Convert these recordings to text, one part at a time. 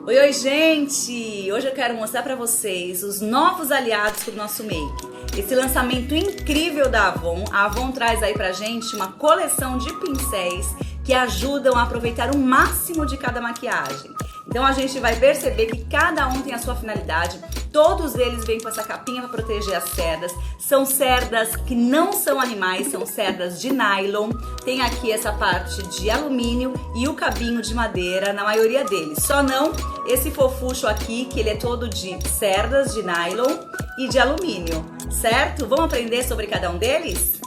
Oi, oi, gente! Hoje eu quero mostrar pra vocês os novos aliados pro nosso make. Esse lançamento incrível da Avon. A Avon traz aí pra gente uma coleção de pincéis que ajudam a aproveitar o máximo de cada maquiagem. Então a gente vai perceber que cada um tem a sua finalidade. Todos eles vêm com essa capinha para proteger as cerdas. São cerdas que não são animais, são cerdas de nylon. Tem aqui essa parte de alumínio e o cabinho de madeira na maioria deles. Só não esse fofucho aqui, que ele é todo de cerdas de nylon e de alumínio, certo? Vamos aprender sobre cada um deles?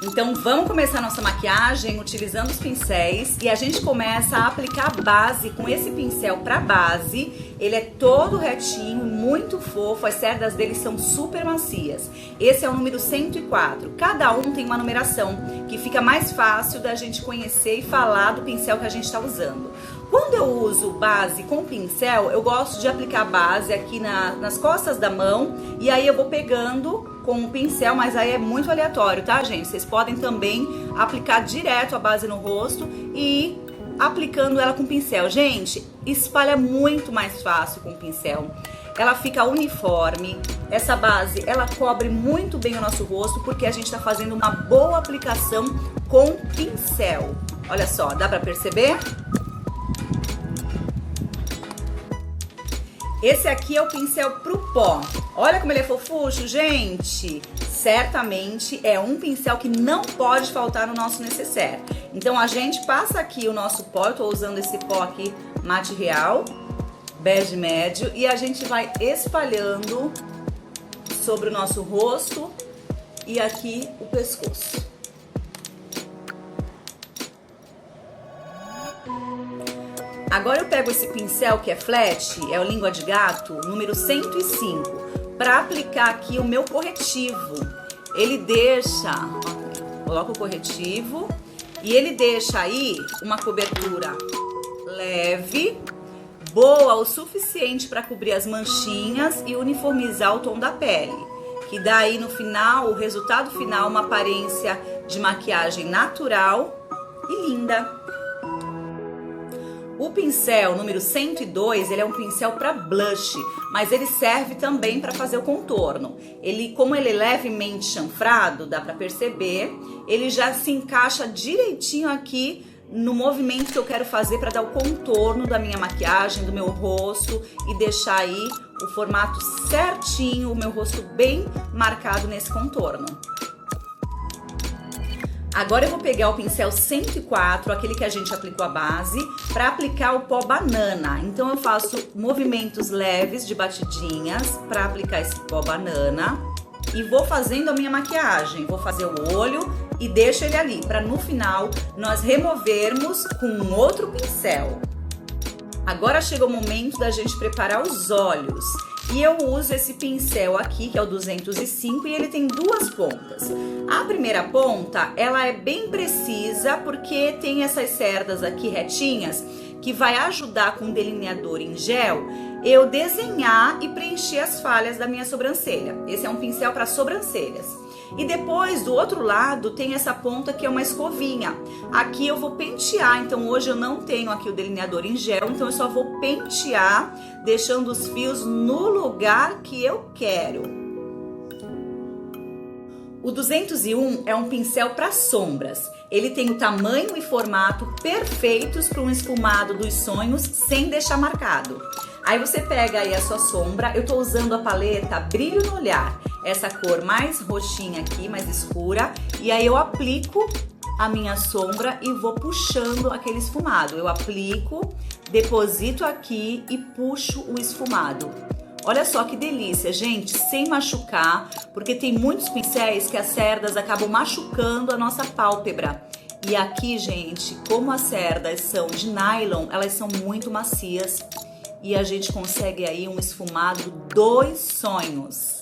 Então vamos começar nossa maquiagem utilizando os pincéis e a gente começa a aplicar a base com esse pincel para base. Ele é todo retinho, muito fofo, as cerdas dele são super macias. Esse é o número 104, cada um tem uma numeração que fica mais fácil da gente conhecer e falar do pincel que a gente está usando. Quando eu uso base com pincel, eu gosto de aplicar a base aqui nas costas da mão e aí eu vou pegando com o pincel, mas aí é muito aleatório, tá, gente? Vocês podem também aplicar direto a base no rosto e ir aplicando ela com pincel. Gente, espalha muito mais fácil com pincel. Ela fica uniforme. Essa base, ela cobre muito bem o nosso rosto porque a gente tá fazendo uma boa aplicação com pincel. Olha só, dá pra perceber? Esse aqui é o pincel pro pó. Olha como ele é fofucho, gente. Certamente é um pincel que não pode faltar no nosso necessaire. Então a gente passa aqui o nosso pó. Eu tô usando esse pó aqui mate real, bege médio, e a gente vai espalhando sobre o nosso rosto e aqui o pescoço. Agora eu pego esse pincel que é flat, é o língua de gato, número 105, para aplicar aqui o meu corretivo. Ele deixa, coloca o corretivo e ele deixa aí uma cobertura leve, boa o suficiente para cobrir as manchinhas e uniformizar o tom da pele. Que dá aí no final, o resultado final, uma aparência de maquiagem natural e linda. O pincel número 102, ele é um pincel para blush, mas ele serve também para fazer o contorno. Como ele é levemente chanfrado, dá para perceber, ele já se encaixa direitinho aqui no movimento que eu quero fazer para dar o contorno da minha maquiagem, do meu rosto e deixar aí o formato certinho, o meu rosto bem marcado nesse contorno. Agora eu vou pegar o pincel 104, aquele que a gente aplicou a base, para aplicar o pó banana. Então eu faço movimentos leves de batidinhas para aplicar esse pó banana e vou fazendo a minha maquiagem. Vou fazer o olho e deixo ele ali, para no final nós removermos com um outro pincel. Agora chega o momento da gente preparar os olhos. E eu uso esse pincel aqui, que é o 205, e ele tem duas pontas. A primeira ponta, ela é bem precisa, porque tem essas cerdas aqui retinhas, que vai ajudar com o delineador em gel, eu desenhar e preencher as falhas da minha sobrancelha. Esse é um pincel para sobrancelhas. E depois, do outro lado, tem essa ponta que é uma escovinha. Aqui eu vou pentear, então hoje eu não tenho aqui o delineador em gel, então eu só vou pentear, deixando os fios no lugar que eu quero. O 201 é um pincel para sombras. Ele tem o tamanho e formato perfeitos para um esfumado dos sonhos sem deixar marcado. Aí você pega aí a sua sombra, eu tô usando a paleta Brilho no Olhar, essa cor mais roxinha aqui, mais escura, e aí eu aplico a minha sombra e vou puxando aquele esfumado. Eu aplico, deposito aqui e puxo o esfumado. Olha só que delícia, gente, sem machucar, porque tem muitos pincéis que as cerdas acabam machucando a nossa pálpebra. E aqui, gente, como as cerdas são de nylon, elas são muito macias e a gente consegue aí um esfumado dos sonhos.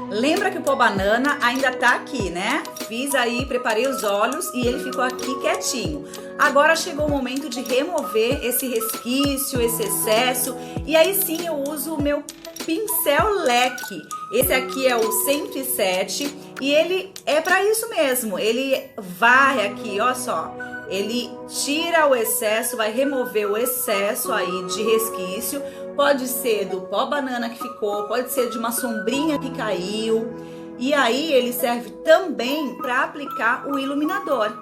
Lembra que o pó banana ainda tá aqui, né? Fiz aí, preparei os olhos e ele ficou aqui quietinho. Agora chegou o momento de remover esse resquício, esse excesso. E aí sim eu uso o meu pincel leque. Esse aqui é o 107 e ele é pra isso mesmo. Ele varre aqui, ó só. ele tira o excesso, vai remover o excesso aí de resquício. Pode ser do pó banana que ficou, pode ser de uma sombrinha que caiu. E aí ele serve também para aplicar o iluminador.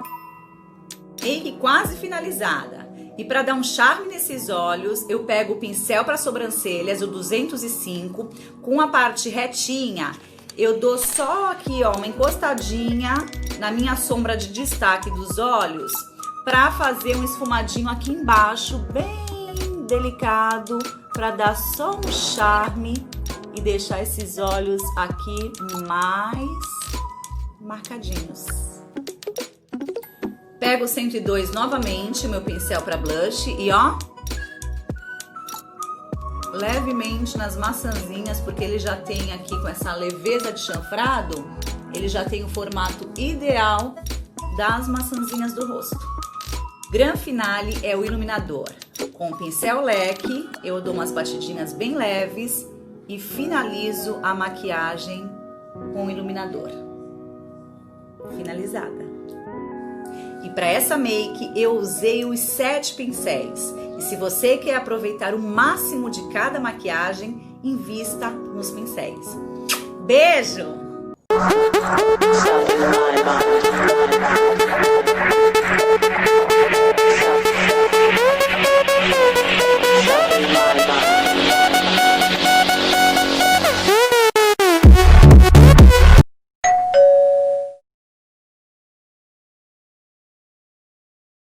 Make quase finalizada. E para dar um charme nesses olhos, eu pego o pincel para sobrancelhas, o 205, com a parte retinha. Eu dou só aqui, ó, uma encostadinha na minha sombra de destaque dos olhos para fazer um esfumadinho aqui embaixo, bem delicado, para dar só um charme e deixar esses olhos aqui mais marcadinhos. Pego o 102 novamente, meu pincel para blush e ó, levemente nas maçãzinhas, porque ele já tem aqui com essa leveza de chanfrado, ele já tem o formato ideal das maçãzinhas do rosto. Gran finale é o iluminador. Com o pincel leque, eu dou umas batidinhas bem leves e finalizo a maquiagem com o iluminador. Finalizada. E para essa make eu usei os 7 pincéis. E se você quer aproveitar o máximo de cada maquiagem, invista nos pincéis. Beijo!